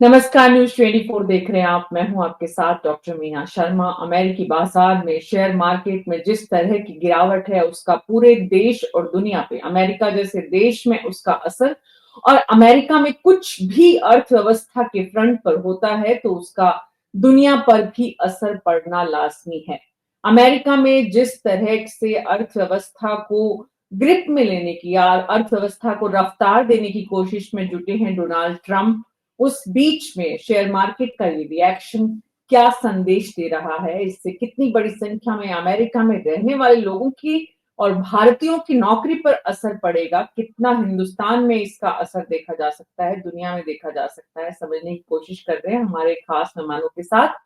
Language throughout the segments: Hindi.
नमस्कार, न्यूज़ 24 देख रहे हैं आप। मैं हूं आपके साथ डॉक्टर मीना शर्मा। अमेरिकी बाजार में शेयर मार्केट में जिस तरह की गिरावट है, उसका पूरे देश और दुनिया पे, अमेरिका जैसे देश में उसका असर, और अमेरिका में कुछ भी अर्थव्यवस्था के फ्रंट पर होता है तो उसका दुनिया पर भी असर पड़ना लाजमी है। अमेरिका में जिस तरह से अर्थव्यवस्था को ग्रिप में लेने की या अर्थव्यवस्था को रफ्तार देने की कोशिश में जुटे हैं डोनाल्ड ट्रंप, उस बीच में शेयर मार्केट का ये रिएक्शन क्या संदेश दे रहा है? इससे कितनी बड़ी संख्या में अमेरिका में रहने वाले लोगों की और भारतीयों की नौकरी पर असर पड़ेगा? कितना हिंदुस्तान में इसका असर देखा जा सकता है, दुनिया में देखा जा सकता है, समझने की कोशिश कर रहे हैं हमारे खास मेहमानों के साथ।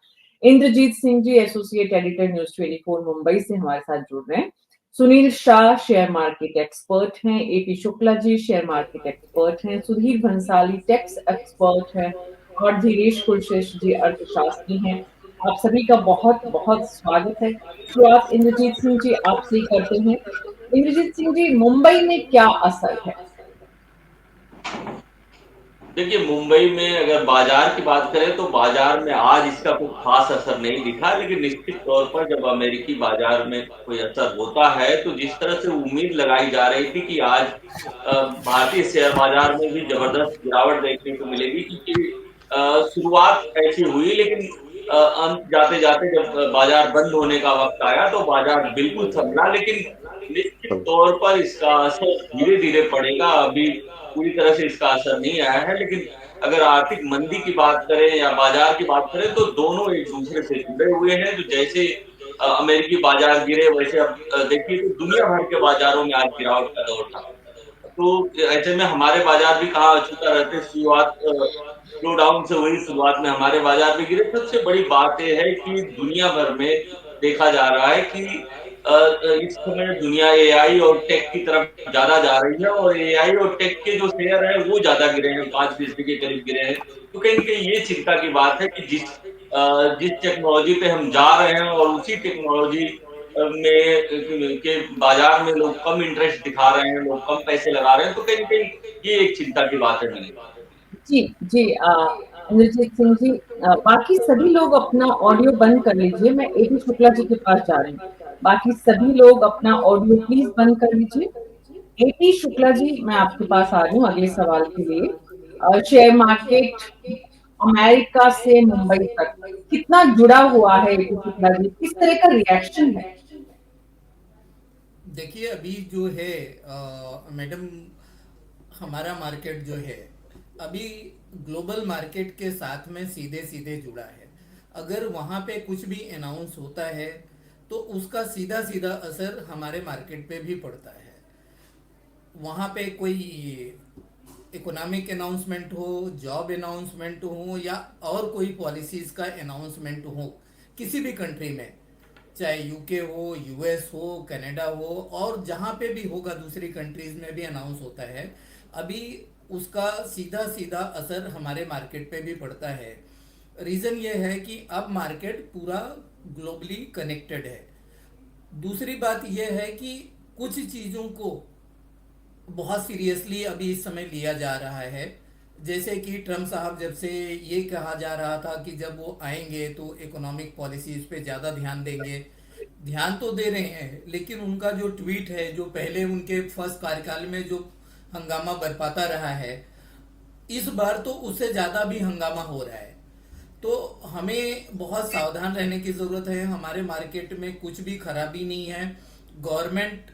Indrajit Singh ji, associate editor, news 24 Mumbai से हमारे साथ जुड़ रहे हैं। Sunil Shah share market expert हैं, AP Shukla ji share market expert हैं, सुधीर भंसाली टैक्स एक्सपर्ट हैं और धीरेश कुलश्रेष्ठ जी अर्थशास्त्री हैं। आप सभी का बहुत-बहुत स्वागत है। शुरुआत इंद्रजीत सिंह जी आपसे ही करते हैं। इंद्रजीत सिंह जी, मुंबई में क्या असर है? देखिए, मुंबई में अगर बाजार की बात करें तो बाजार में आज इसका कोई खास असर नहीं दिखा, लेकिन निश्चित तौर पर जब अमेरिकी बाजार में कोई असर होता है तो जिस तरह से उम्मीद लगाई जा रही थी कि आज भारतीय शेयर बाजार में भी जबरदस्त गिरावट देखने को मिलेगी, क्योंकि शुरुआत ऐसी हुई, लेकिन अंत जाते जाते जब बाजार बंद होने का वक्त आया तो बाजार बिल्कुल संभला। लेकिन निश्चित तौर पर इसका असर धीरे धीरे पड़ेगा। अभी पूरी तरह से इसका असर नहीं आया है, लेकिन अगर आर्थिक मंदी की बात करें या बाजार की बात करें तो दोनों एक दूसरे से जुड़े हुए हैं। तो जैसे अमेरिकी बाजार गिरे, वैसे अब देखिए तो दुनिया भर के बाजारों में आज गिरावट का दौर था। तो ऐसे में हमारे बाजार भी कहाँ अछूता रहते, शुरुआत स्लो डाउन से हुई, शुरुआत में हमारे बाजार भी गिरे। सबसे बड़ी बात यह है कि दुनिया भर में देखा जा रहा है कि इस समय दुनिया एआई और टेक की तरफ ज्यादा जा रही है, और एआई और टेक के जो शेयर है वो ज्यादा गिरे हैं, 5% के करीब गिरे हैं। तो कहीं न कहीं ये चिंता की बात है कि जिस टेक्नोलॉजी पे हम जा रहे हैं और उसी टेक्नोलॉजी में के बाजार में लोग कम इंटरेस्ट दिखा रहे हैं, लोग कम पैसे लगा रहे हैं, तो कहीं न कहीं ये एक चिंता की बात है मेरी। जी, जी, इंद्रजीत सिंह जी, बाकी सभी लोग अपना ऑडियो बंद कर लीजिए, मैं एपी शुक्ला जी के पास जा रही हूँ। बाकी सभी लोग अपना ऑडियो प्लीज़ बंद कर लीजिए। एपी शुक्ला जी, मैं आपके पास आ रही हूँ अगले सवाल के लिए। शेयर मार्केट अमेरिका से मुंबई तक कितना जुड़ा हुआ है एपी शुक्ला जी? किस तरह का रिएक्शन है? देखिए अभी जो है मैडम, हमारा मार्केट जो है अभी ग्लोबल मार्केट के साथ में सीधे सीधे जुड़ा है। अगर वहाँ पे कुछ भी अनाउंस होता है तो उसका सीधा सीधा असर हमारे मार्केट पे भी पड़ता है। वहाँ पे कोई इकोनॉमिक अनाउंसमेंट हो, जॉब अनाउंसमेंट हो या और कोई पॉलिसीज़ का अनाउंसमेंट हो किसी भी कंट्री में, चाहे यूके हो, यूएस हो, कनाडा हो, और जहाँ पे भी होगा दूसरी कंट्रीज में भी अनाउंस होता है, अभी उसका सीधा सीधा असर हमारे मार्केट पे भी पड़ता है। रीज़न ये है कि अब मार्केट पूरा ग्लोबली कनेक्टेड है। दूसरी बात यह है कि कुछ चीज़ों को बहुत सीरियसली अभी इस समय लिया जा रहा है। जैसे कि ट्रम्प साहब जब से ये कहा जा रहा था कि जब वो आएंगे तो इकोनॉमिक पॉलिसीज पे ज़्यादा ध्यान देंगे, ध्यान तो दे रहे हैं, लेकिन उनका जो ट्वीट है, जो पहले उनके फर्स्ट कार्यकाल में जो हंगामा बरपाता रहा है, इस बार तो उससे ज़्यादा भी हंगामा हो रहा है। तो हमें बहुत सावधान रहने की ज़रूरत है। हमारे मार्केट में कुछ भी खराबी नहीं है। गवर्नमेंट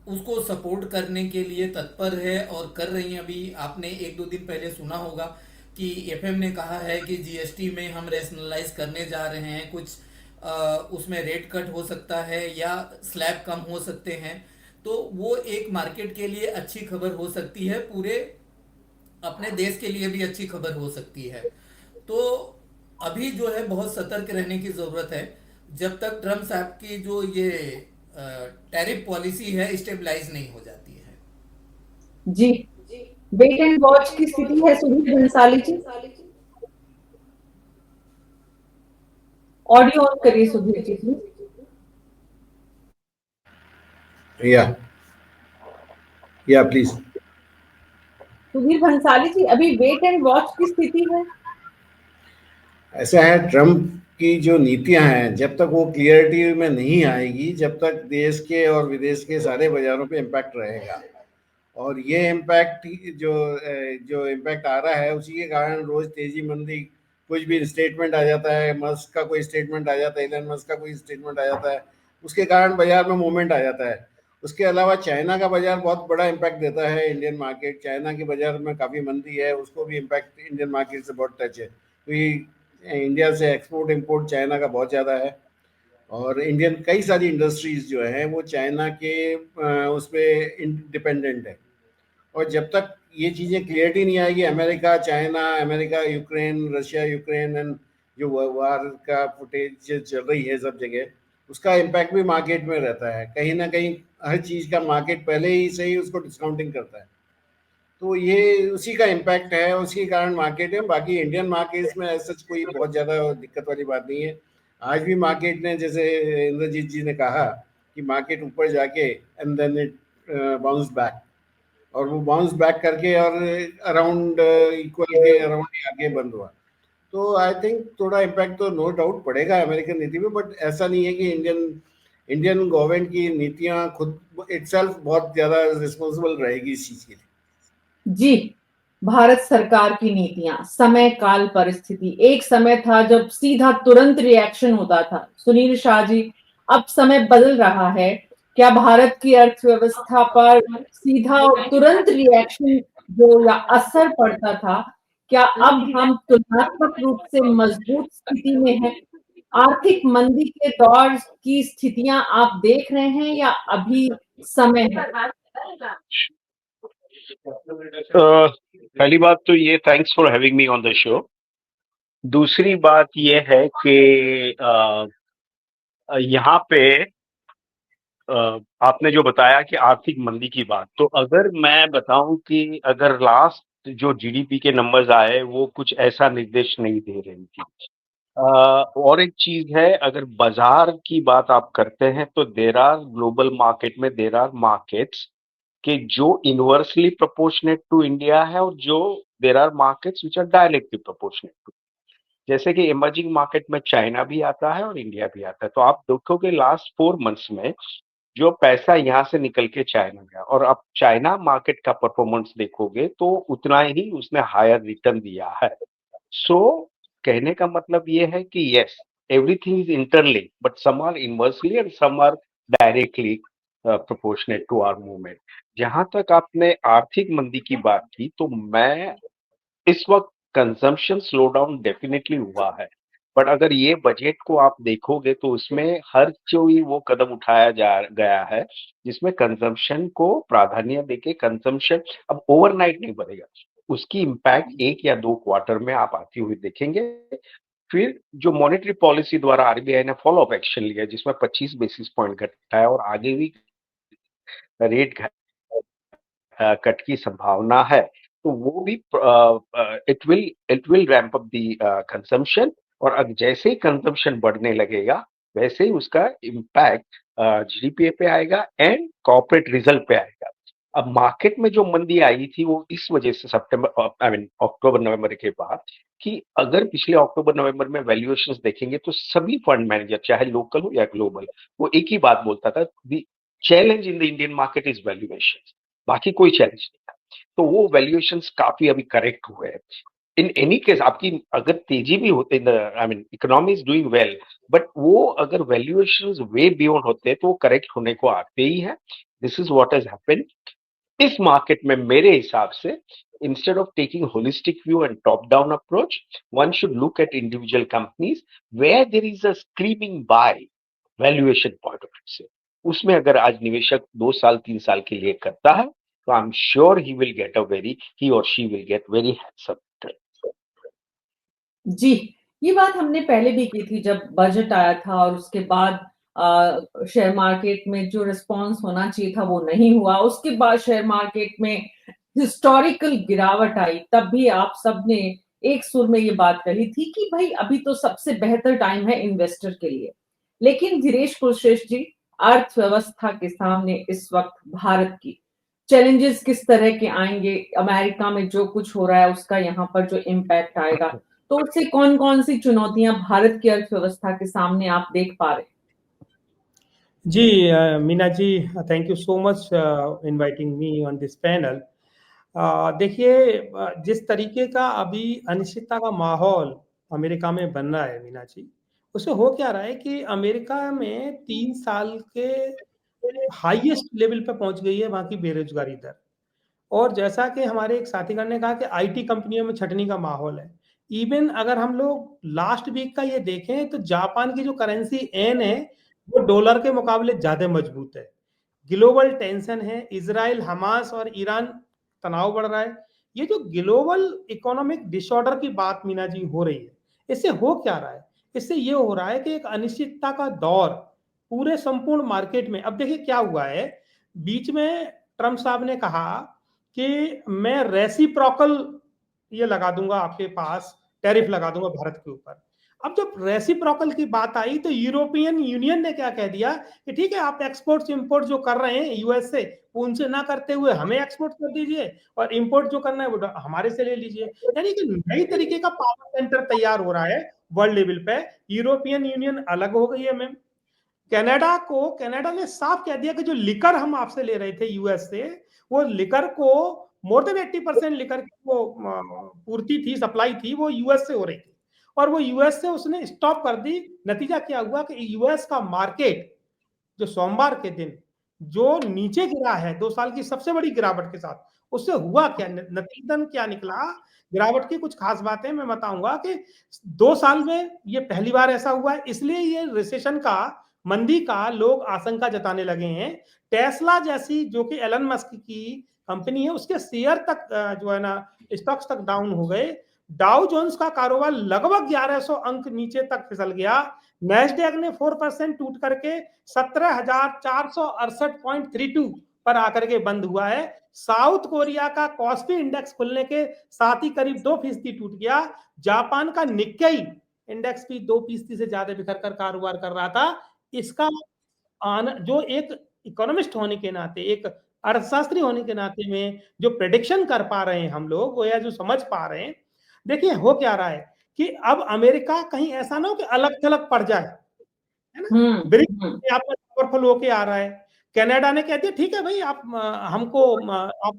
उसको सपोर्ट करने के लिए तत्पर है और कर रही है। अभी आपने एक दो दिन पहले सुना होगा कि एफएम ने कहा है कि जीएसटी में हम रेशनलाइज करने जा रहे हैं, कुछ उसमें रेट कट हो सकता है या स्लैब कम हो सकते हैं। तो वो एक मार्केट के लिए अच्छी खबर हो सकती है, पूरे अपने देश के लिए भी अच्छी खबर हो सकती है। तो अभी जो है बहुत सतर्क रहने की ज़रूरत है जब तक ट्रम्प साहब की जो ये टैरिफ पॉलिसी है स्टेबलाइज नहीं हो जाती है। जी, वेट एंड वॉच की स्थिति है सुधीर भंसाली जी। ऑडियो ऑन करिए Sudhir ji please. Yeah, yeah, please. Sudhir Bhansali ji, अभी वेट एंड वॉच की स्थिति है। ऐसा है, ट्रम्प की जो नीतियां हैं, जब तक वो क्लियरिटी में नहीं आएगी, जब तक देश के और विदेश के सारे बाजारों पे इम्पैक्ट रहेगा। और ये इम्पैक्ट जो इम्पैक्ट आ रहा है, उसी के कारण रोज तेजी मंदी, कुछ भी स्टेटमेंट आ जाता है, मस्क का कोई स्टेटमेंट आ जाता है, इलन मस्क का कोई स्टेटमेंट आ जाता है, उसके कारण बाजार में मूवमेंट आ जाता है। उसके अलावा चाइना का बाजार बहुत बड़ा इम्पैक्ट देता है इंडियन मार्केट। चाइना के बाजार में काफ़ी मंदी है, उसको भी इम्पैक्ट इंडियन मार्केट से बहुत टच है, क्योंकि इंडिया से एक्सपोर्ट इम्पोर्ट चाइना का बहुत ज़्यादा है। और इंडियन कई सारी इंडस्ट्रीज जो हैं वो चाइना के उस पर डिपेंडेंट है। और जब तक ये चीज़ें क्लियरिटी नहीं आएगी, America China, America Ukraine, Russia Ukraine and जो वार का फुटेज चल रही है सब जगह, उसका इम्पैक्ट भी मार्केट में रहता है कहीं ना कहीं। हर चीज़ का मार्केट पहले ही से ही उसको डिस्काउंटिंग करता है, तो ये उसी का इम्पैक्ट है, उसी के कारण मार्केट है। बाकी इंडियन मार्केट्स में ऐसा कोई बहुत ज़्यादा दिक्कत वाली बात नहीं है। आज भी मार्केट ने, जैसे इंद्रजीत जी ने कहा, कि मार्केट ऊपर जाके and then it bounce back, और वो बाउंस बैक करके और अराउंड इक्वल के अराउंड ही आगे बंद हुआ। तो आई थिंक थोड़ा इम्पैक्ट तो नो डाउट पड़ेगा अमेरिकन नीति में, बट ऐसा नहीं है कि इंडियन इंडियन गवर्नमेंट की नीतियां खुद इटसेल्फ बहुत ज़्यादा रिस्पॉन्सिबल रहेगी इस चीज़ के लिए। जी, भारत सरकार की नीतियां, समय काल परिस्थिति। एक समय था जब सीधा तुरंत रिएक्शन होता था। सुनील शाह जी, अब समय बदल रहा है। क्या भारत की अर्थव्यवस्था पर सीधा और तुरंत रिएक्शन जो या असर पड़ता था, क्या अब हम तुलनात्मक रूप से मजबूत स्थिति में हैं? आर्थिक मंदी के दौर की स्थितियां आप देख रहे हैं या अभी समय है? पहली बात तो ये, thanks for having me on the show. दूसरी बात ये है कि यहाँ पे आपने जो बताया कि आर्थिक मंदी की बात, तो अगर मैं बताऊं कि अगर लास्ट जो जीडीपी के नंबर्स आए वो कुछ ऐसा निर्देश नहीं दे रही थी। और एक चीज है, अगर बाजार की बात आप करते हैं तो देर आर ग्लोबल मार्केट में देर आर मार्केट्स कि जो इनवर्सली प्रोपोर्शनेट टू इंडिया है और जो there are markets which are directly proportionate to, जैसे कि इमर्जिंग मार्केट में चाइना भी आता है और इंडिया भी आता है। तो आप देखोगे लास्ट 4 मंथ्स में जो पैसा यहाँ से निकल के चाइना गया, और आप चाइना मार्केट का परफॉर्मेंस देखोगे तो उतना ही उसने हायर रिटर्न दिया है। सो कहने का मतलब ये है कि yes, everything is interlinked, but some are inversely and some are directly proportionate to our movement. जहां तक आपने आर्थिक मंदी की बात की, तो मैं इस वक्त कंजम्पशन स्लो डाउन डेफिनेटली हुआ है, बट अगर ये बजट को आप देखोगे तो उसमें हर कोई वो कदम उठाया जा गया है जिसमें कंजम्पशन को प्राधान्य देके कंजम्पशन अब ओवरनाइट नहीं बढ़ेगा, उसकी इम्पैक्ट 1 या 2 क्वार्टर में आप आती हुई देखेंगे। फिर जो मॉनेटरी पॉलिसी द्वारा आरबीआई ने फॉलो अप एक्शन लिया जिसमें 25 बेसिस पॉइंट घटा है और आगे भी रेट कट की संभावना है, तो वो भी it will ramp up the consumption, और अब जैसे ही कंजम्पशन बढ़ने लगेगा वैसे ही उसका इम्पैक्ट जीडीपी पे आएगा एंड कॉर्पोरेट रिजल्ट पे आएगा। अब मार्केट में जो मंदी आई थी वो इस वजह से सितंबर, आई मीन अक्टूबर नवंबर के बाद, कि अगर पिछले अक्टूबर नवंबर में वैल्यूएशंस देखेंगे तो सभी फंड मैनेजर चाहे लोकल हो या ग्लोबल, वो एक ही बात बोलता था, the challenge in the Indian market is valuation, बाकी कोई चैलेंज नहीं था। तो वो वैल्यूएशंस काफी अभी करेक्ट हुए हैं। इन एनी केस आपकी अगर तेजी भी होते, I mean economy is doing well, but वो अगर वैल्यूएशंस वे बियॉन्ड होते तो वो करेक्ट होने को आते ही है। This is what has happened इस मार्केट में। मेरे हिसाब से instead of taking holistic view and top down approach, one should look at individual companies where there is a screaming buy valuation point of view से। उसमें अगर आज निवेशक 2 साल 3 साल के लिए करता है तो I am sure he or she will get very handsome return। जी, ये बात हमने पहले भी की थी जब बजट आया था और उसके बाद शेयर मार्केट में जो रिस्पॉन्स होना चाहिए था वो नहीं हुआ। उसके बाद शेयर मार्केट में हिस्टोरिकल गिरावट आई, तब भी आप सबने एक सुर में ये बात कही थी कि भाई अभी तो सबसे बेहतर टाइम है इन्वेस्टर के लिए। लेकिन धीरेश कुलश्रेष्ठ जी, अर्थव्यवस्था के सामने इस वक्त भारत की चैलेंजेस किस तरह के आएंगे? अमेरिका में जो कुछ हो रहा है उसका यहाँ पर जो इम्पैक्ट आएगा, तो उससे कौन-कौन सी चुनौतियां भारत की अर्थव्यवस्था के सामने आप देख पा रहे हैं? जी Meena ji, thank you so much inviting me on this panel. देखिए, जिस तरीके का अभी अनिश्चितता का माहौल अमेरिका में बन रहा है मीना जी, उससे हो क्या रहा है कि अमेरिका में 3 साल के हाईएस्ट लेवल पे पहुंच गई है वहां की बेरोजगारी दर। और जैसा कि हमारे एक साथीगण ने कहा कि आईटी कंपनियों में छटनी का माहौल है। इवन अगर हम लोग लास्ट वीक का ये देखें तो जापान की जो करेंसी एन है, वो डॉलर के मुकाबले ज्यादा मजबूत है। ग्लोबल टेंशन है, इजराइल, हमास और ईरान तनाव बढ़ रहा है। ये जो ग्लोबल इकोनॉमिक डिसऑर्डर की बात मीना जी हो रही है, इससे हो क्या रहा है? इससे ये हो रहा है कि एक अनिश्चितता का दौर पूरे संपूर्ण मार्केट में। अब देखिए क्या हुआ है, बीच में ट्रम्प साहब ने कहा कि मैं रेसिप्रोकल ये लगा दूंगा, आपके पास टैरिफ लगा दूंगा भारत के ऊपर। अब जब रेसिप्रोकल की बात आई तो यूरोपियन यूनियन ने क्या कह दिया कि ठीक है, आप एक्सपोर्ट इंपोर्ट जो कर रहे हैं यूएस से, उनसे ना करते हुए हमें एक्सपोर्ट कर दीजिए, और इंपोर्ट जो करना है वो हमारे से ले लीजिए। यानी कि नई तरीके का पावर सेंटर तैयार हो रहा है वर्ल्ड लेवल पे। यूरोपियन यूनियन अलग हो गई है मैम। कनाडा ने साफ कह दिया कि जो लिकर हम आपसे ले रहे थे यूएस से, वो लिकर को मोर देन 80% लिकर की वो पूर्ति थी, सप्लाई थी, वो यूएस से हो रही थी, और वो यूएस से उसने स्टॉप कर दी। नतीजा क्या हुआ कि यूएस का मार्केट जो सोमवार के दिन जो नीचे गिरा है 2 साल की सबसे बड़ी गिरावट के साथ, उससे हुआ क्या, नतीजतन क्या निकला? गिरावट की कुछ खास बातें मैं बताऊंगा कि 2 साल में ये पहली बार ऐसा हुआ है, इसलिए ये रिसेशन का, मंदी का लोग आशंका जताने लगे हैं। टेस्ला जैसी जो कि एलन मस्क की कंपनी है, उसके शेयर तक जो है ना, स्टॉक्स तक डाउन हो गए। डाउ जोन्स का कारोबार लगभग 1100 अंक नीचे तक फिसल गया। नैस्डैक ने 4% टूट करके 17,468.32 पर आकर के बंद हुआ है। साउथ कोरिया का कॉस्पी इंडेक्स खुलने के साथ ही करीब 2% टूट गया। जापान का निक्केई इंडेक्स भी 2% से ज्यादा बिखर कर कारोबार कर रहा था। इसका जो एक इकोनॉमिस्ट होने के नाते, एक अर्थशास्त्री होने के नाते में जो प्रेडिक्शन कर पा रहे हैं हम लोग, वो या जो समझ पा रहे हैं, देखिए हो क्या रहा है कि अब अमेरिका कहीं ऐसा ना हो कि अलग थलग पड़ जाए, है ना? ब्रिक्स हम्म। यहाँ पर पावरफुल होके आ रहा है। कनाडा ने कह दिया ठीक है भाई, आप हमको आप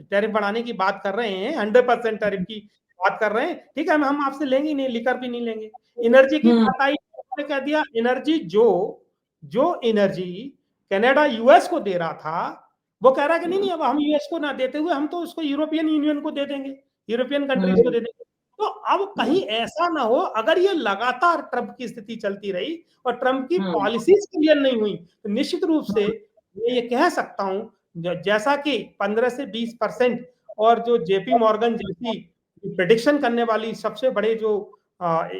टैरिफ बढ़ाने की बात कर रहे हैं, 100% टैरिफ की बात कर रहे हैं, ठीक है, हम आपसे लेंगे ही नहीं, लिकर भी नहीं लेंगे। एनर्जी की हम्म। बात आई, उन्होंने कह दिया एनर्जी जो जो एनर्जी कनाडा यूएस को दे रहा था, वो कह रहा है कि नहीं नहीं, अब हम यूएस को ना देते हुए हम तो उसको यूरोपियन यूनियन को दे देंगे, यूरोपियन कंट्रीज को दे देंगे। तो अब कहीं ऐसा ना हो, अगर ये लगातार ट्रंप की स्थिति चलती रही और ट्रंप की हम्म। पॉलिसीज क्लियर नहीं हुई, तो निश्चित रूप से मैं ये कह सकता हूं, जैसा कि 15 से 20% और जो जेपी मॉर्गन जैसी प्रेडिक्शन करने वाली सबसे बड़े जो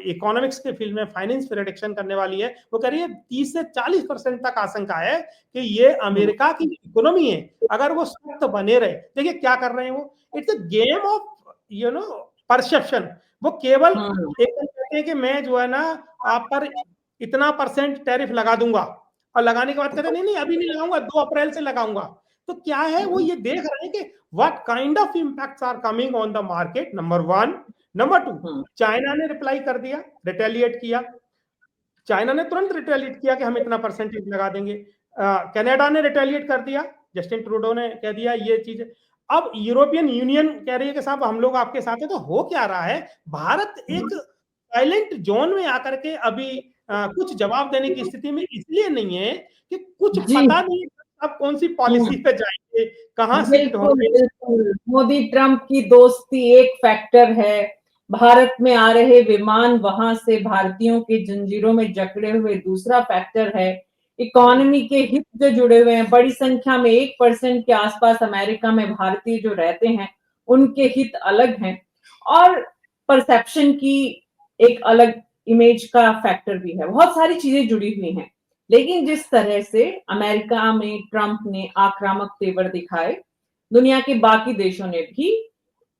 इकोनॉमिक्स के फील्ड में फाइनेंस प्रेडिक्शन करने वाली है, वो कह रही है 30 से 40% तक आशंका है कि ये अमेरिका की इकोनॉमी है, अगर वो सख्त बने रहे। देखिए क्या कर रहे हैं वो, it's a game of perception. वो केवल एक कहते हैं कि मैं जो है ना आप पर इतना % टैरिफ लगा दूंगा, और लगाने के बाद कहते हैं नहीं नहीं अभी नहीं लगाऊंगा, 2 अप्रैल से लगाऊंगा। तो क्या है, वो ये देख रहे हैं कि what kind of impacts are coming on the market, number 1। Number 2, China ने रिप्लाई कर दिया, रिटेलिएट किया। चाइना ने तुरंत रिटेलिएट किया कि हम इतना % लगा देंगे। कनाडा ने रिटेलिएट कर दिया, जस्टिन ट्रूडो ने कह दिया ये चीज। अब यूरोपियन यूनियन कह रही है कि साहब हम लोग आपके साथ है। तो हो क्या रहा है, भारत एक साइलेंट जोन में आकर के अभी कुछ जवाब देने की स्थिति में इसलिए नहीं है कि कुछ जी। पता नहीं अब कौन सी पॉलिसी पे जाएंगे, कहां शिफ्ट बिल्कुल, होंगे। बिल्कुल। मोदी ट्रंप की दोस्ती एक फैक्टर है। भारत में आ रहे विमान वहां से भारतीयों के जंजीरों में जकड़े हुए दूसरा फैक्टर है। इकोनॉमी के हित जो जुड़े हुए हैं, बड़ी संख्या में 1% के आसपास अमेरिका में भारतीय जो रहते हैं, उनके हित अलग हैं, और परसेप्शन की एक अलग इमेज का फैक्टर भी है। बहुत सारी चीजें जुड़ी हुई हैं। लेकिन जिस तरह से अमेरिका में ट्रंप ने आक्रामक तेवर दिखाए, दुनिया के बाकी देशों ने भी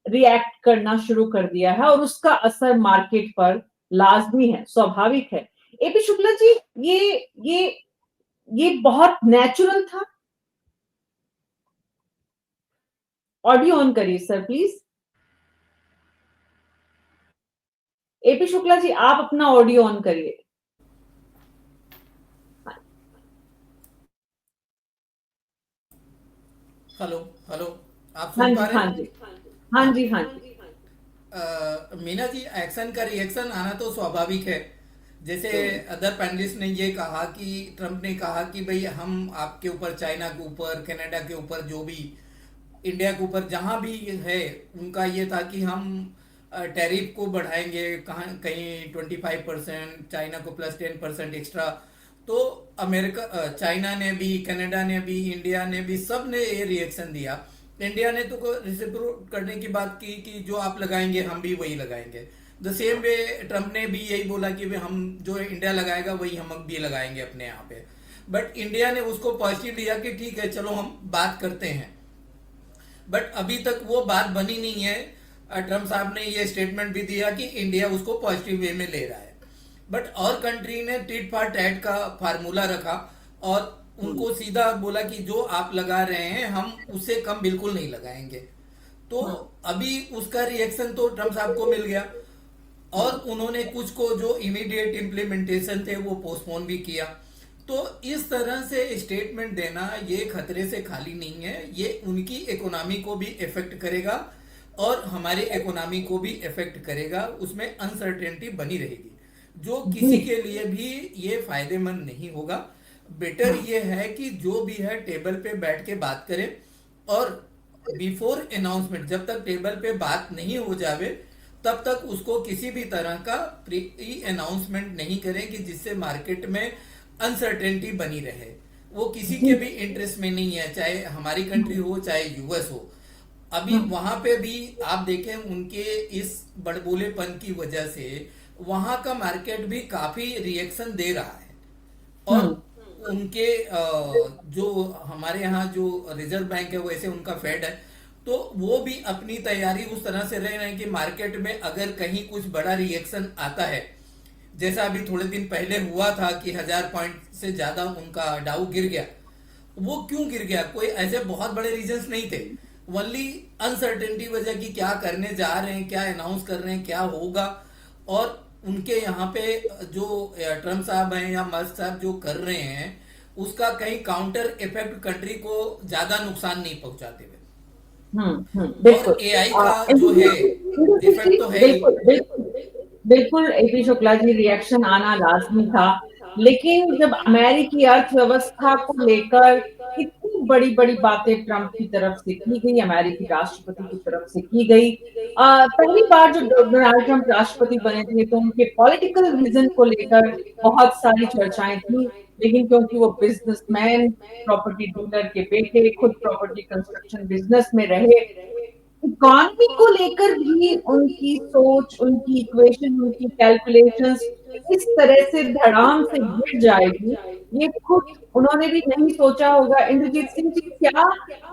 रिएक्ट करना शुरू कर दिया है, और उसका असर मार्केट पर लाजमी है, स्वाभाविक है। एपी शुक्ला जी, ये बहुत नेचुरल था। ऑडियो ऑन करिए sir please. AP Shukla ji, आप अपना ऑडियो ऑन करिए। हेलो हेलो, आप हाँ सुन पा जी, रहे हाँ हैं? जी, हाँ हाँ। जी, हाँ जी। मीना जी, एक्शन का रिएक्शन आना तो स्वाभाविक है। जैसे अदर पैनलिस्ट ने ये कहा कि ट्रम्प ने कहा कि भाई हम आपके ऊपर, चाइना के ऊपर, कनाडा के ऊपर, जो भी इंडिया के ऊपर जहां भी है, उनका ये था कि हम टैरिफ को बढ़ाएंगे, कहाँ कहीं 25%, चाइना को +10% एक्स्ट्रा। तो अमेरिका, चाइना ने भी, कनाडा ने भी, इंडिया ने भी, सब ने ये रिएक्शन दिया। इंडिया ने तो रिसिप्रोकेट करने की बात की कि जो आप लगाएंगे हम भी वही लगाएंगे। द सेम वे ट्रम्प ने भी यही बोला कि भाई हम जो इंडिया लगाएगा वही हम भी लगाएंगे अपने यहाँ पे। बट इंडिया ने उसको पॉजिटिव लिया कि ठीक है, चलो हम बात करते हैं। बट अभी तक वो बात बनी नहीं है। ट्रम्प साहब ने ये स्टेटमेंट भी दिया कि इंडिया उसको पॉजिटिव वे में ले रहा है। बट और कंट्री ने टिट फॉर टैट का फार्मूला रखा और उनको सीधा बोला कि जो आप लगा रहे हैं हम उससे कम बिल्कुल नहीं लगाएंगे। तो अभी उसका रिएक्शन तो ट्रम्प साहब को मिल गया और उन्होंने कुछ को जो इमीडिएट इम्प्लीमेंटेशन थे वो पोस्टपोन भी किया। तो इस तरह से स्टेटमेंट देना ये खतरे से खाली नहीं है, ये उनकी इकोनॉमी को भी इफेक्ट करेगा और हमारी इकोनॉमी को भी इफेक्ट करेगा। उसमें अनसर्टेनिटी बनी रहेगी, जो किसी के लिए भी ये फायदेमंद नहीं होगा। बेटर ये है कि जो भी है टेबल पे बैठ के बात करें और बिफोर अनाउंसमेंट, जब तक टेबल पे बात नहीं हो जावे तब तक उसको किसी भी तरह का प्री अनाउंसमेंट नहीं करें कि जिससे मार्केट में अनसर्टेनिटी बनी रहे। वो किसी के भी इंटरेस्ट में नहीं है, चाहे हमारी कंट्री हो चाहे यूएस हो। अभी वहां पे भी आप देखें, उनके इस बड़बोलेपन की वजह से वहां का मार्केट भी काफी रिएक्शन दे रहा है। और उनके जो हमारे यहाँ जो रिजर्व बैंक है, वैसे उनका फेड है, तो वो भी अपनी तैयारी उस तरह से रह रहे हैं कि मार्केट में अगर कहीं कुछ बड़ा रिएक्शन आता है, जैसा अभी थोड़े दिन पहले हुआ था कि 1000 पॉइंट से ज्यादा उनका डाउ गिर गया। वो क्यों गिर गया? कोई ऐसे बहुत बड़े रीजंस नहीं थे, ओनली अनसर्टेनिटी वजह की क्या करने जा रहे हैं, क्या अनाउंस कर रहे हैं, क्या होगा। और उनके यहाँ पे जो ट्रम्प साहब हैं या मस्क साहब जो कर रहे हैं, उसका कहीं काउंटर इफेक्ट कंट्री को ज्यादा नुकसान नहीं पहुंचाते हुए। बिल्कुल। और एआई का जो है इफेक्ट तो है ही। बिल्कुल बिल्कुल बिल्कुल, एपी शुक्ला जी, रिएक्शन आना लाजमी था। लेकिन जब अमेरिकी अर्थव्यवस्था को लेकर इतनी बड़ी बड़ी बातें ट्रम्प की तरफ से की गई, अमेरिकी राष्ट्रपति की तरफ से की गई, पहली बार जब डोनाल्ड ट्रम्प राष्ट्रपति बने थे तो उनके पॉलिटिकल विजन को लेकर बहुत सारी चर्चाएं थी। लेकिन क्योंकि वो बिजनेसमैन, प्रॉपर्टी डीलर के बेटे, खुद प्रॉपर्टी कंस्ट्रक्शन बिजनेस में रहे, इकॉनमी को लेकर भी उनकी सोच, उनकी इक्वेशन, उनकी कैलकुलेशंस इस तरह से धड़ाम से गिर जाएगी, ये खुद उन्होंने भी नहीं सोचा होगा। इंद्रजीत सिंह जी, क्या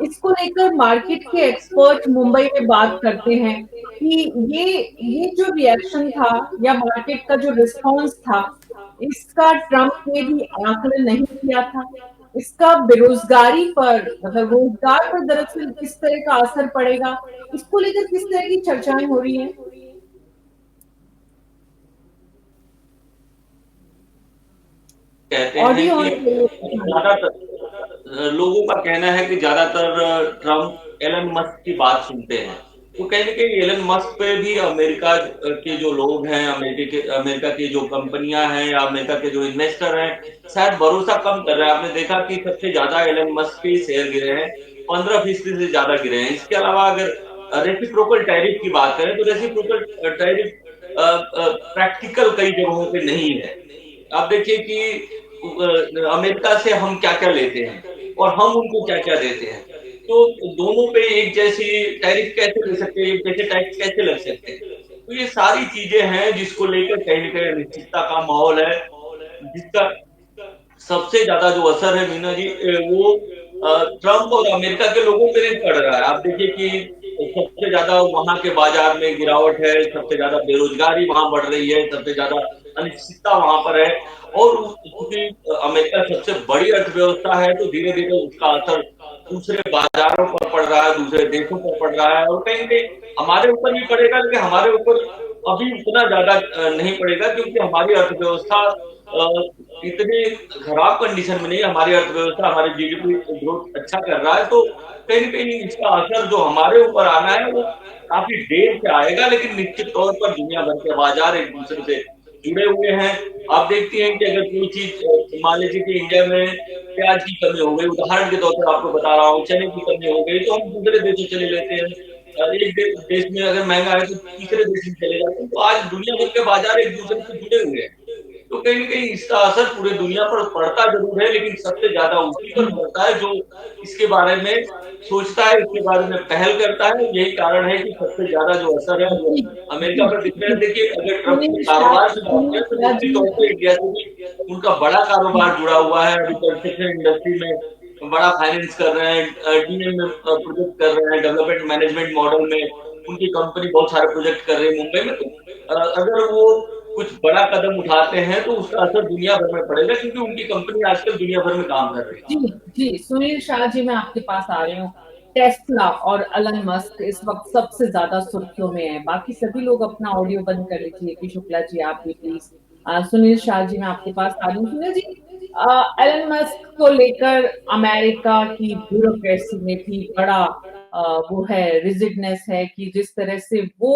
इसको लेकर मार्केट के एक्सपर्ट मुंबई में बात करते हैं कि ये जो रिएक्शन था या मार्केट का जो रिस्पॉन्स था, इसका ट्रम्प ने भी आकलन नहीं किया था? इसका बेरोजगारी पर, मतलब रोजगार पर दरअसल किस तरह का असर पड़ेगा, इसको लेकर किस तरह की चर्चाएं हो रही हैं? कहते हैं कि ज्यादातर लोगों का कहना है कि ज्यादातर ट्रम्प एलन मस्क की बात सुनते हैं। तो कहीं ना कहीं एलन मस्क पे भी अमेरिका के जो लोग हैं, अमेरिका की जो कंपनियां हैं या अमेरिका के जो इन्वेस्टर हैं, शायद भरोसा कम कर रहे हैं। आपने देखा कि सबसे ज्यादा एलन मस्क के शेयर गिरे हैं, 15% से ज्यादा गिरे हैं। इसके अलावा अगर रेसिप्रोकल टैरिफ की बात करें तो रेसिप्रोकल टैरिफ प्रैक्टिकल कई जगहों पे नहीं है। आप देखिए कि अमेरिका से हम क्या क्या लेते हैं और हम उनको क्या क्या देते हैं, तो दोनों पे एक जैसी टैरिफ कैसे ले सकते हैं, एक जैसे टैक्स कैसे लग सकते हैं। तो ये सारी चीजें हैं जिसको लेकर कहीं ना कहीं अनिश्चितता का माहौल है, जिसका सबसे ज्यादा जो असर है मीना जी, वो ट्रम्प और अमेरिका के लोगों पे नहीं पड़ रहा है। आप देखिए कि सबसे ज्यादा वहां के बाजार में गिरावट है, सबसे ज्यादा बेरोजगारी वहां बढ़ रही है, सबसे ज्यादा अनिश्चितता वहां पर है। और क्योंकि अमेरिका सबसे बड़ी अर्थव्यवस्था है, तो धीरे धीरे उसका असर दूसरे बाजारों पर पड़ रहा है, दूसरे देशों पर पड़ रहा है, और कहीं हमारे ऊपर भी पड़ेगा। लेकिन हमारे ऊपर अभी उतना ज्यादा नहीं पड़ेगा, क्योंकि हमारी अर्थव्यवस्था इतने खराब कंडीशन में नहीं, हमारी अर्थव्यवस्था, हमारे जीडीपी ग्रोथ अच्छा कर रहा है, तो कहीं न कहीं इसका असर जो हमारे ऊपर आना है वो काफी देर से आएगा, लेकिन निश्चित तौर पर दुनिया भर के बाजार एक दूसरे से जुड़े हुए हैं। आप देखती हैं कि अगर कोई चीज मान लीजिए कि इंडिया में प्याज की कमी हो गई, उदाहरण के तौर पर आपको बता रहा हूँ, चने की कमी हो गई, तो हम दूसरे देशों चले लेते हैं। एक देश में अगर महंगा है तो तीसरे देश में चले जाते हैं। तो आज दुनिया भर के बाजार एक दूसरे से जुड़े हुए हैं, तो कहीं न कहीं इसका असर पूरे दुनिया पर पड़ता जरूर है, लेकिन सबसे ज्यादा उसी पर पड़ता है जो इसके बारे में सोचता है, इसके बारे में पहल करता है। यही कारण है कि सबसे ज्यादा जो असर है वो जी, अमेरिका जी, पर दिख रहा है। जी। देखिए, अगर ट्रंप के कारोबार की बात करें तो सुनील निश्चित जी, तौर पर इंडिया से भी उनका बड़ा कारोबार जुड़ा हुआ है। अभी कंस्ट्रक्शन इंडस्ट्री में बड़ा फाइनेंस कर रहे हैं, डीएम में प्रोजेक्ट कर रहे हैं, डेवलपमेंट मैनेजमेंट मॉडल में उनकी कंपनी बहुत सारे प्रोजेक्ट कर रही है मुंबई में। तो अगर वो कुछ बड़ा कदम उठाते हैं तो उसका असर दुनिया भर में पड़ेगा, क्योंकि उनकी कंपनी आजकल दुनिया भर में काम कर रही है। जी, जी, सुनील शाह जी, मैं आपके पास आ रही हूँ। टेस्ला और एलन मस्क इस वक्त सबसे ज्यादा सुर्खियों में है। बाकी सभी लोग अपना ऑडियो बंद कर लीजिए। पी शुक्ला जी, आप भी प्लीज। सुनील शाह जी, मैं आपके पास आ रही हूँ। सुनील जी, एलन मस्क को लेकर अमेरिका की ब्यूरोक्रेसी में भी बड़ा वो है, रिजिडनेस है कि जिस तरह से वो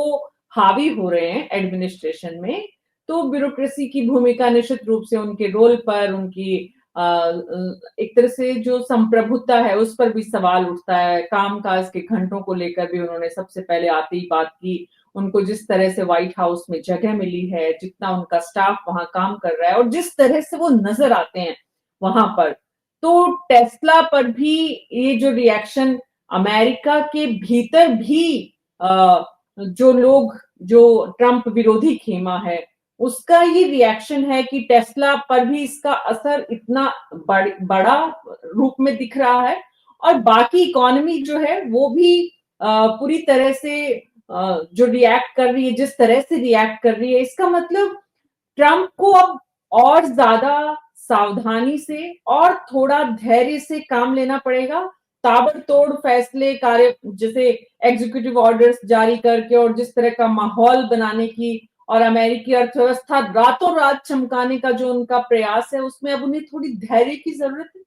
हावी हो रहे हैं एडमिनिस्ट्रेशन में, तो ब्यूरोक्रेसी की भूमिका निश्चित रूप से उनके रोल पर, उनकी एक तरह से जो संप्रभुता है उस पर भी सवाल उठता है। कामकाज के घंटों को लेकर भी उन्होंने सबसे पहले आते ही बात की। उनको जिस तरह से व्हाइट हाउस में जगह मिली है, जितना उनका स्टाफ वहां काम कर रहा है और जिस तरह से वो नजर आते हैं वहां पर, तो टेस्ला पर भी ये जो रिएक्शन अमेरिका के भीतर भी जो लोग, जो ट्रंप विरोधी खेमा है, उसका ये रिएक्शन है कि टेस्ला पर भी इसका असर इतना बड़ा रूप में दिख रहा है, और बाकी इकोनॉमी जो है वो भी पूरी तरह से जो रिएक्ट कर रही है, जिस तरह से रिएक्ट कर रही है, इसका मतलब ट्रंप को अब और ज्यादा सावधानी से और थोड़ा धैर्य से काम लेना पड़ेगा। ताबड़तोड़ फैसले, कार्य, जैसे एग्जीक्यूटिव ऑर्डर्स जारी करके और जिस तरह का माहौल बनाने की और अमेरिकी अर्थव्यवस्था रातों रात चमकाने का जो उनका प्रयास है, उसमें अब उन्हें थोड़ी धैर्य की जरूरत है।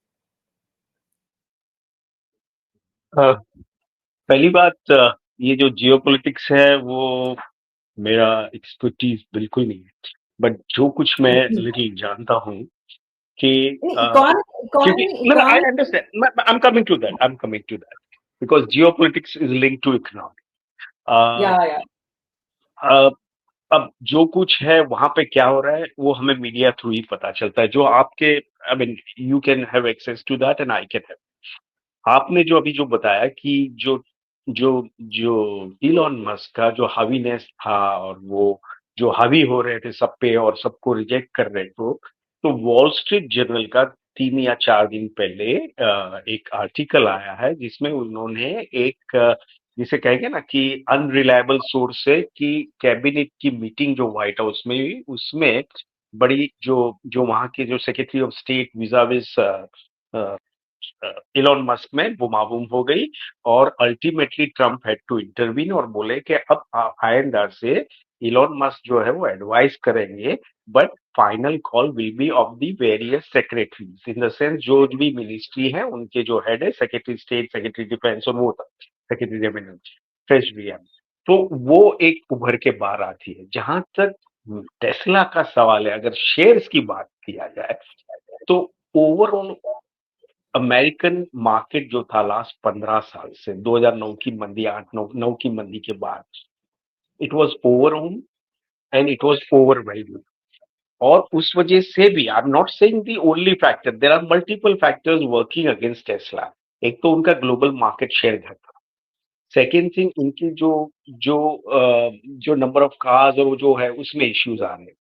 अ, पहली बात, ये जो जियोपॉलिटिक्स है वो मेरा एक्सपर्टीज बिल्कुल नहीं है, बट जो कुछ मैं लिटिल जानता हूँ कि क्योंकि economy no, no, I economy understand. I'm coming to that. I'm coming to that because geopolitics is linked to economic. Uh, या uh, अब जो कुछ है वहां पे क्या हो रहा है वो हमें मीडिया थ्रू ही पता चलता है, जो आपके I mean you can have access to that and I can have. आपने जो अभी जो बताया कि जो जो जो इलॉन मस्क का जो हावीनेस था और वो जो हावी हो रहे थे सब पे और सबको रिजेक्ट कर रहे थे, तो वॉल स्ट्रीट जर्नल का 3 या 4 दिन पहले एक आर्टिकल आया है जिसमें उन्होंने एक जिसे कहेंगे ना कि अनरिलायबल सोर्स से कि कैबिनेट की मीटिंग जो व्हाइट हाउस में हुई उसमें बड़ी जो जो वहां के जो secretary of state vis-a-vis Elon Musk में वो मालूम हो गई, और ultimately Trump had to intervene और बोले कि अब आइंदा से इलॉन मस्क जो है वो एडवाइस करेंगे, but final call will be of the various secretaries, in the sense जो भी मिनिस्ट्री है उनके जो हेड है, सेक्रेटरी स्टेट, सेक्रेटरी डिफेंस और वो सेक्रेटरी रेवेन्यू, ट्रेजरी है। तो वो एक उभर के बाहर आती है। जहां तक टेस्ला का सवाल है, अगर शेयर्स की बात किया जाए तो ओवरऑल अमेरिकन मार्केट जो था लास्ट 15 साल से 2009 की मंदी, 8-9 की मंदी के बाद, it was over own and it was over value. और उस वजह से भी I am not saying the only factor, there are multiple factors working against Tesla. एक तो उनका ग्लोबल मार्केट शेयर घटा, सेकेंड थिंग उनकी जो जो जो नंबर ऑफ कार्स और वो जो है उसमें इश्यूज आ रहे हैं।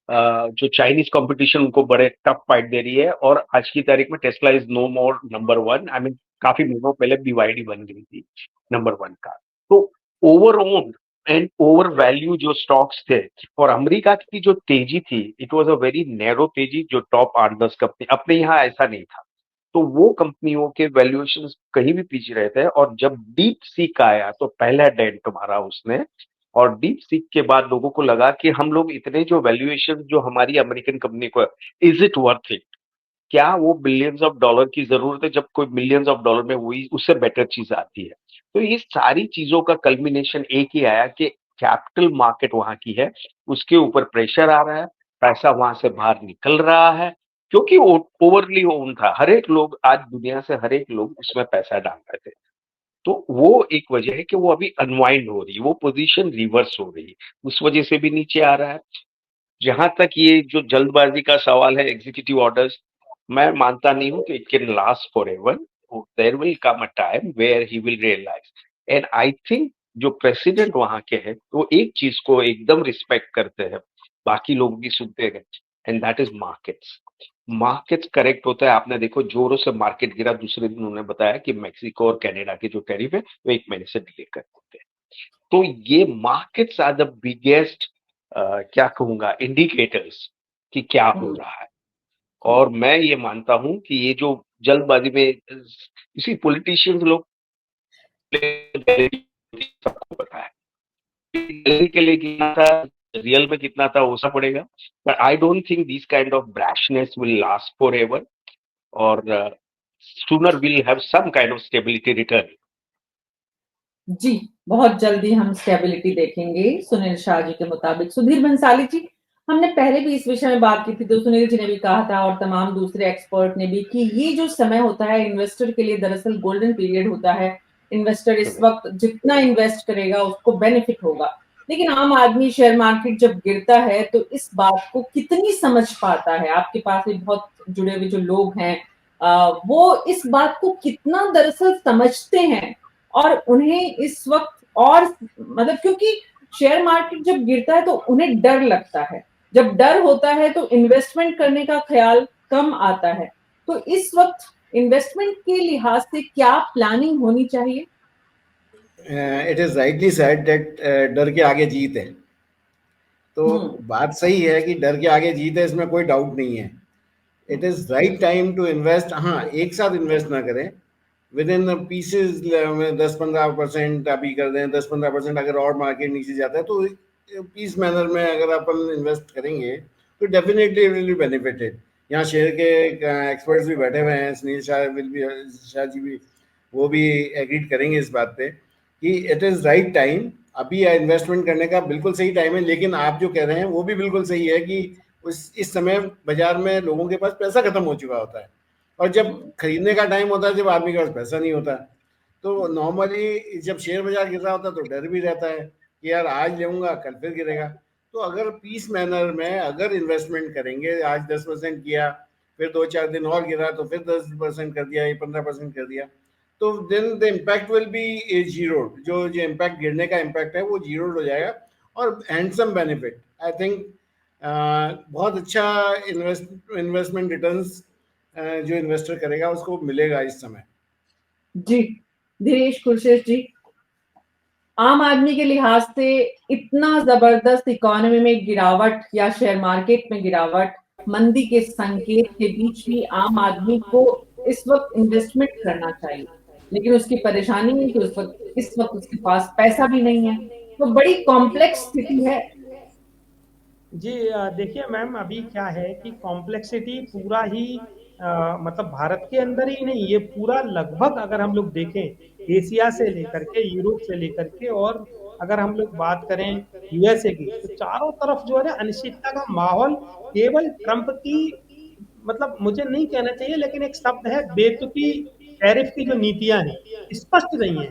जो चाइनीज कंपटीशन उनको बड़े टफ फाइट दे रही है, और आज की तारीख में Tesla is no more number one. I mean काफी महीनों पहले बीवाईडी बन गई थी नंबर वन का। तो over own and over value जो स्टॉक्स थे, और अमेरिका की जो तेजी थी it was a very narrow तेजी, जो टॉप 8-10 कंपनी, अपने यहाँ ऐसा नहीं था। तो वो कंपनियों के वैल्यूएशन कहीं भी पीछे रहते हैं, और जब डीप सीक आया तो पहला डेंट मारा उसने, और डीप सीक के बाद लोगों को लगा कि हम लोग इतने जो वैल्यूएशन जो हमारी अमेरिकन कंपनी को, इज इट वर्थ इट? क्या वो बिलियंस ऑफ डॉलर की जरूरत है जब कोई मिलियंस ऑफ डॉलर में वही उससे बेटर चीज आती है? तो ये सारी चीजों का कल्मिनेशन एक ही आया कि कैपिटल मार्केट वहां की है, उसके ऊपर प्रेशर आ रहा है, पैसा वहां से बाहर निकल रहा है, क्योंकि ओवरली ओन था। हर एक लोग आज दुनिया से हर एक लोग उसमें पैसा डाल रहे थे। तो वो एक वजह है कि वो अभी अनवाइंड हो रही है, वो पोजीशन रिवर्स हो रही है, उस वजह से भी नीचे आ रहा है। जहां तक ये जो जल्दबाजी का सवाल है, एग्जीक्यूटिव ऑर्डर्स, मैं मानता नहीं हूं कि it can last forever. There will come a time where he will realize, and I think जो प्रेसिडेंट वहां के हैं वो एक चीज को एकदम रिस्पेक्ट करते हैं, बाकी लोग भी सुनते हैं, and that is markets. Markets correct होता है। आपने देखो जोरों से मार्केट गिरा, दूसरे दिन उन्होंने बताया कि मेक्सिको और कनाडा के जो टैरिफ है वो 1 महीने से डिले कर देते हैं। तो ये मार्केट्स आर द बिगेस्ट क्या कहूंगा इंडिकेटर्स कि क्या हो रहा है। और मैं ये मानता हूं कि ये जो जल्दबाजी में इसी पॉलिटिशियंस लोग सबको पता है दिल्ली के लिए कितना था, रियल में कितना था वो सब पड़ेगा, but I don't think this kind of brashness will last forever, और sooner will have some kind of stability return. जी, बहुत जल्दी हम स्टेबिलिटी देखेंगे सुनील शाह जी के मुताबिक। सुधीर बंसाली जी, हमने पहले भी इस विषय में बात की थी, तो सुनील जी ने भी कहा था और तमाम दूसरे एक्सपर्ट ने भी कि ये जो समय होता है इन्वेस्टर के लिए दरअसल गोल्डन पीरियड होता है। इन्वेस्टर इस वक्त जितना इन्वेस्ट करेगा उसको बेनिफिट होगा, लेकिन आम आदमी शेयर मार्केट जब गिरता है तो इस बात को कितनी समझ पाता है? आपके पास भी बहुत जुड़े हुए जो लोग हैं, वो इस बात को कितना दरअसल समझते हैं और उन्हें इस वक्त और मतलब क्योंकि शेयर मार्केट जब गिरता है तो उन्हें डर लगता है, जब डर होता है तो इन्वेस्टमेंट करने का ख्याल कम आता है। तो इस वक्त इन्वेस्टमेंट के लिहाज से क्या प्लानिंग होनी चाहिए? It is rightly said that डर के आगे जीत है। तो बात सही है कि डर के आगे जीत है, इसमें कोई डाउट नहीं है। It is right time to invest. हाँ, एक साथ इन्वेस्ट ना करें, विद इन पीसेज में 10-15% अभी कर दें, 10-15%। अगर और मार्केट नीचे जाता है तो पीस मैनर में अगर अपन इन्वेस्ट करेंगे तो डेफिनेटली विल बी बेनिफिटेड। यहाँ शेयर के एक्सपर्ट्स भी बैठे हुए हैं, सुनील शाह विल भी, शाह जी भी, वो भी एग्रीड करेंगे इस बात पे कि इट इज़ राइट टाइम। अभी इन्वेस्टमेंट करने का बिल्कुल सही टाइम है, लेकिन आप जो कह रहे हैं वो भी बिल्कुल सही है कि इस समय बाजार में लोगों के पास पैसा खत्म हो चुका होता है, और जब खरीदने का टाइम होता है, जब आदमी के पास पैसा नहीं होता, तो नॉर्मली जब शेयर बाजार गिर रहा होता है तो डर भी रहता है कि यार आज लेऊंगा कल फिर गिरेगा। तो अगर पीस मैनर में अगर इन्वेस्टमेंट करेंगे, आज 10% किया, फिर 2-4 दिन और गिरा तो फिर 10% कर दिया, या 15% कर दिया, तो then the impact will be zero. जो इम्पैक्ट गिरने का इम्पैक्ट है वो जीरो हो जाएगा, और हैंडसम बेनिफिट आई थिंक। बहुत अच्छा इन्वेस्टमेंट रिटर्न्स जो इन्वेस्टर करेगा उसको मिलेगा इस समय। जी, धीरेश कुरशेश जी, आम आदमी के लिहाज से इतना जबरदस्त इकोनॉमी में गिरावट या शेयर मार्केट में गिरावट, मंदी के संकेत के बीच भी आम आदमी को इस वक्त इन्वेस्टमेंट करना चाहिए, लेकिन उसकी परेशानी है कि इस वक्त उसके पास पैसा भी नहीं है। तो बड़ी कॉम्प्लेक्स स्थिति है। जी देखिए मैम, अभी क्या है कि कॉम्प्लेक्सिटी पूरा ही मतलब भारत के अंदर ही नहीं, ये पूरा लगभग अगर हम लोग देखें एशिया से लेकर के, यूरोप से लेकर के, और अगर हम लोग बात करें यूएसए की, तो चारों तरफ जो है ना अनिश्चितता का माहौल। केवल ट्रंप की, मतलब मुझे नहीं कहना चाहिए लेकिन एक शब्द है, बेतुकी टैरिफ की जो नीतियां हैं स्पष्ट नहीं है,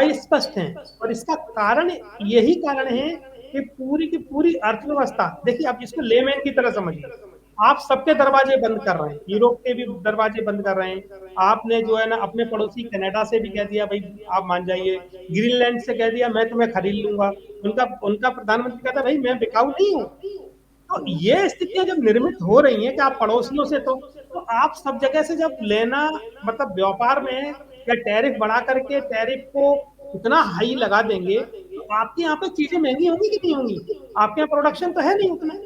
अस्पष्ट हैं। और इसका कारण, यही कारण है कि पूरी की पूरी अर्थव्यवस्था, देखिए आप इसको लेमैन की तरह समझिए, आप सबके दरवाजे बंद कर रहे हैं, यूरोप के भी दरवाजे बंद कर रहे हैं। आपने जो है ना अपने पड़ोसी कनाडा से भी कह दिया भाई आप मान जाइए, ग्रीनलैंड से कह दिया मैं तुम्हें खरीद लूंगा, उनका उनका प्रधानमंत्री कहता भाई मैं बिकाऊ नहीं हूँ। तो ये स्थितियां जब निर्मित हो रही हैं कि आप पड़ोसियों से, तो आप सब जगह से जब लेना, मतलब व्यापार में या टैरिफ बढ़ा करके टैरिफ को इतना हाई लगा देंगे, तो आपके यहाँ पे चीजें महंगी होंगी कि नहीं होंगी? आपके यहाँ प्रोडक्शन तो है नहीं उतना,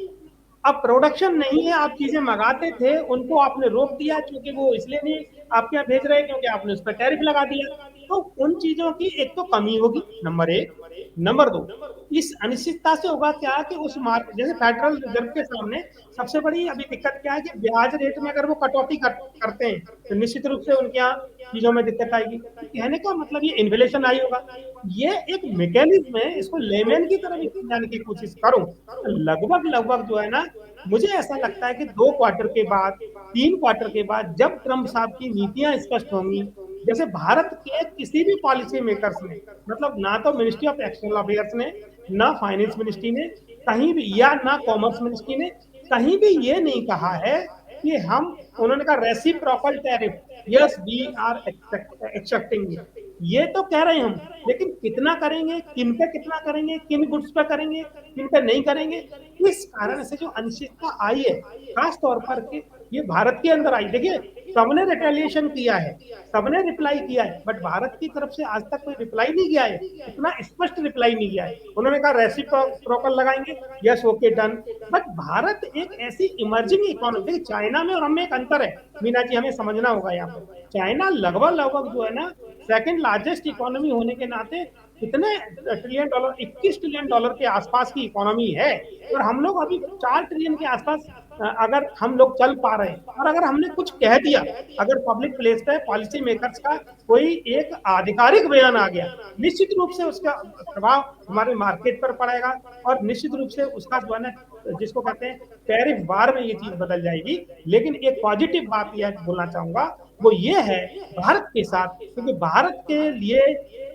अब प्रोडक्शन नहीं है, आप चीजें मंगाते थे, उनको आपने रोक दिया क्योंकि वो इसलिए नहीं आपके यहाँ भेज रहे हैं क्योंकि आपने उस पर टैरिफ लगा दिया। तो उन चीजों की एक तो कमी होगी, नंबर एक। नंबर दो, इस अनिश्चितता से होगा क्या कि उस मार्केट, जैसे फेडरल रिजर्व के सामने सबसे बड़ी अभी दिक्कत क्या है कि ब्याज रेट में अगर वो कटौती करते हैं तो निश्चित रूप से उनके यहाँ चीजों में दिक्कत आएगी। तो कहने का मतलब ये इन्फ्लेशन आई होगा। ये एक मैकेनिज्म है, इसको लेमैन की तरफ समझाने की कोशिश करूं तो लगभग लगभग जो है ना, मुझे ऐसा लगता है कि 2 क्वार्टर के बाद, 3 क्वार्टर के बाद जब ट्रंप साहब की नीतियां स्पष्ट होंगी, जैसे भारत के किसी भी पॉलिसी मेकर्स ने, मतलब ना तो मिनिस्ट्री ऑफ एक्सटर्नल अफेयर्स ने, ना फाइनेंस मिनिस्ट्री ने कहीं भी, या ना कॉमर्स मिनिस्ट्री ने कहीं भी ये नहीं कहा है कि हम, उन्होंने कहा reciprocal tariff, yes we are accepting, ये तो कह रहे हैं हम, लेकिन कितना करेंगे, किन पे कितना करेंगे, किन गुड्स पे करेंगे, किन पे नहीं करेंगे, इस कारण से जो अनिश्चितता आई है, खास तौर पर के ये भारत के अंदर आई। देखिए, सबने रिटेलिएशन किया है, सबने रिप्लाई किया है, बट भारत की तरफ से आज तक कोई रिप्लाई नहीं किया है, इतना स्पष्ट रिप्लाई नहीं किया है। उन्होंने कहा रेसिप्रोकल लगाएंगे, yes okay done. But Bharat एक ऐसी इमर्जिंग इकोनॉमी, देखिए चाइना में और हम में एक अंतर है मीना जी, हमें समझना होगा यहाँ पे। चाइना लगभग लगभग जो है ना, सेकंड लार्जेस्ट इकोनॉमी होने के नाते कितने ट्रिलियन डॉलर, 21 ट्रिलियन डॉलर के आसपास की इकोनॉमी है, और हम लोग अभी 4 ट्रिलियन के आसपास अगर हम लोग चल पा रहे हैं, और अगर हमने कुछ कह दिया, अगर पब्लिक प्लेस पे पॉलिसी मेकर्स का कोई एक आधिकारिक बयान आ गया, निश्चित रूप से उसका प्रभाव हमारे मार्केट पर पड़ेगा, और निश्चित रूप से उसका जो है ना, जिसको कहते हैं टैरिफ वार में ये चीज बदल जाएगी। लेकिन एक पॉजिटिव बात यह बोलना चाहूंगा, वो ये है भारत के साथ, क्योंकि भारत के लिए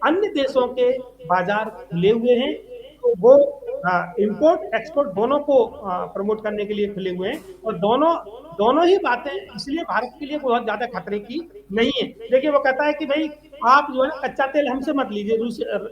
अन्य देशों के बाजार खुले हुए हैं, तो वो इंपोर्ट एक्सपोर्ट दोनों को प्रमोट करने के लिए खुले हुए हैं, और दोनों दोनों ही बातें इसलिए भारत के लिए बहुत ज्यादा खतरे की नहीं है। देखिए, वो कहता है कि भाई आप जो है ना कच्चा तेल हमसे मत लीजिए,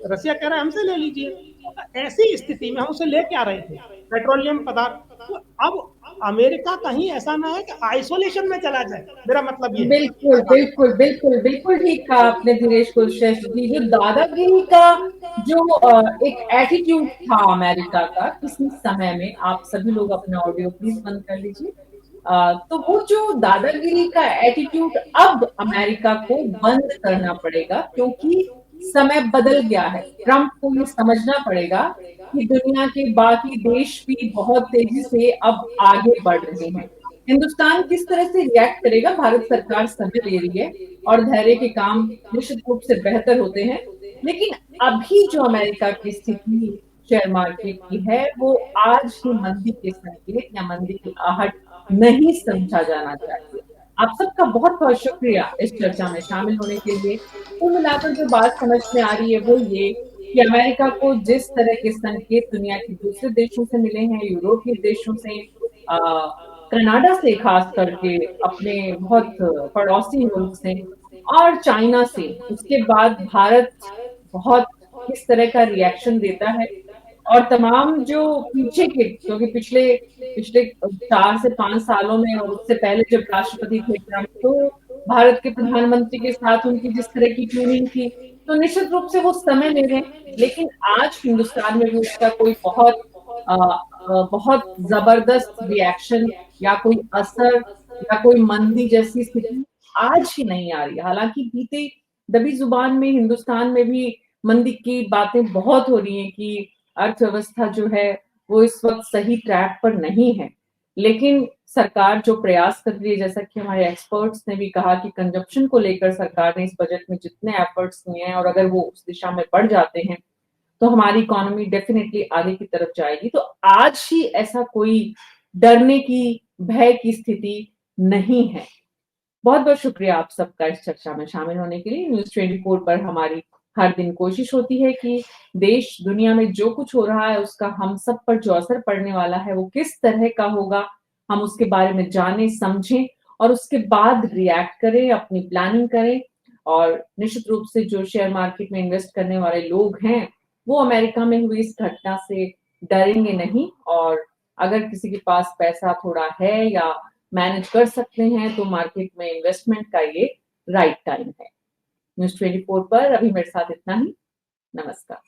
रसिया कह रहा है हमसे ले लीजिए। तो ऐसी स्थिति में हम उसे ले क्या रहे थे, पेट्रोलियम पदार्थ। तो अब अमेरिका कहीं ऐसा ना है कि आइसोलेशन में चला जाए, मेरा मतलब ये है। बिल्कुल बिल्कुल बिल्कुल बिल्कुल ठीक कहा आपने दिनेश कुलश्रेष्ठ जी। जो दादागिरी का जो एक एटीट्यूड था अमेरिका का किसी समय में, आप सभी लोग अपना ऑडियो प्लीज बंद कर लीजिए। तो वो जो दादागिरी का एटीट्यूड अब अमेरिका को बंद करना पड़ेगा, क्योंकि समय बदल गया है। ट्रंप को ये समझना पड़ेगा कि दुनिया के बाकी देश भी बहुत तेजी से अब आगे बढ़ रहे हैं। हिंदुस्तान किस तरह से रिएक्ट करेगा, भारत सरकार समय ले रही है और धैर्य के काम निश्चित रूप से बेहतर होते हैं। लेकिन अभी जो अमेरिका की स्थिति शेयर मार्केट की है, वो आज ही मंदी के संकेत या मंदी की आहट नहीं समझा जाना चाहिए। आप सबका बहुत बहुत शुक्रिया इस चर्चा में शामिल होने के लिए। कुल मिलाकर जो बात समझ में आ रही है वो ये कि अमेरिका को जिस तरह के संकेत दुनिया के दूसरे देशों से मिले हैं, यूरोपीय देशों से, कनाडा से, खास करके अपने बहुत पड़ोसी मुल्क से, और चाइना से, उसके बाद भारत बहुत किस तरह का रिएक्शन देता है, और तमाम जो पीछे के, क्योंकि पिछले पिछले 4 से 5 सालों में और उससे पहले जब राष्ट्रपति थे ट्रंप, तो भारत के प्रधानमंत्री के साथ उनकी जिस तरह की ट्यूनिंग थी, तो निश्चित रूप से वो समय ले रहे हैं। लेकिन आज हिंदुस्तान में भी उसका कोई बहुत जबरदस्त रिएक्शन या कोई असर या कोई मंदी जैसी स्थिति आज ही नहीं आ रही। हालांकि बीते दबी जुबान में हिंदुस्तान में भी मंदी की बातें बहुत हो रही हैं कि अर्थव्यवस्था जो है वो इस वक्त सही ट्रैक पर नहीं है। लेकिन सरकार जो प्रयास कर रही है, जैसा कि हमारे एक्सपर्ट्स ने भी कहा कि कंजप्शन को लेकर सरकार ने इस बजट में जितने एफर्ट्स किए हैं, और अगर वो उस दिशा में बढ़ जाते हैं तो हमारी इकोनॉमी डेफिनेटली आगे की तरफ जाएगी। तो आज ही ऐसा कोई डरने की, भय की स्थिति नहीं है। बहुत बहुत शुक्रिया आप सबका इस चर्चा में शामिल होने के लिए। न्यूज़ 24 पर हमारी हर दिन कोशिश होती है कि देश दुनिया में जो कुछ हो रहा है उसका हम सब पर जो असर पड़ने वाला है वो किस तरह का होगा, हम उसके बारे में जानें, समझें और उसके बाद रिएक्ट करें, अपनी प्लानिंग करें। और निश्चित रूप से जो शेयर मार्केट में इन्वेस्ट करने वाले लोग हैं वो अमेरिका में हुई इस घटना से डरेंगे नहीं, और अगर किसी के पास पैसा थोड़ा है या मैनेज कर सकते हैं तो मार्केट में इन्वेस्टमेंट का ये राइट टाइम है। न्यूज़ 24 पर अभी मेरे साथ इतना ही। नमस्कार।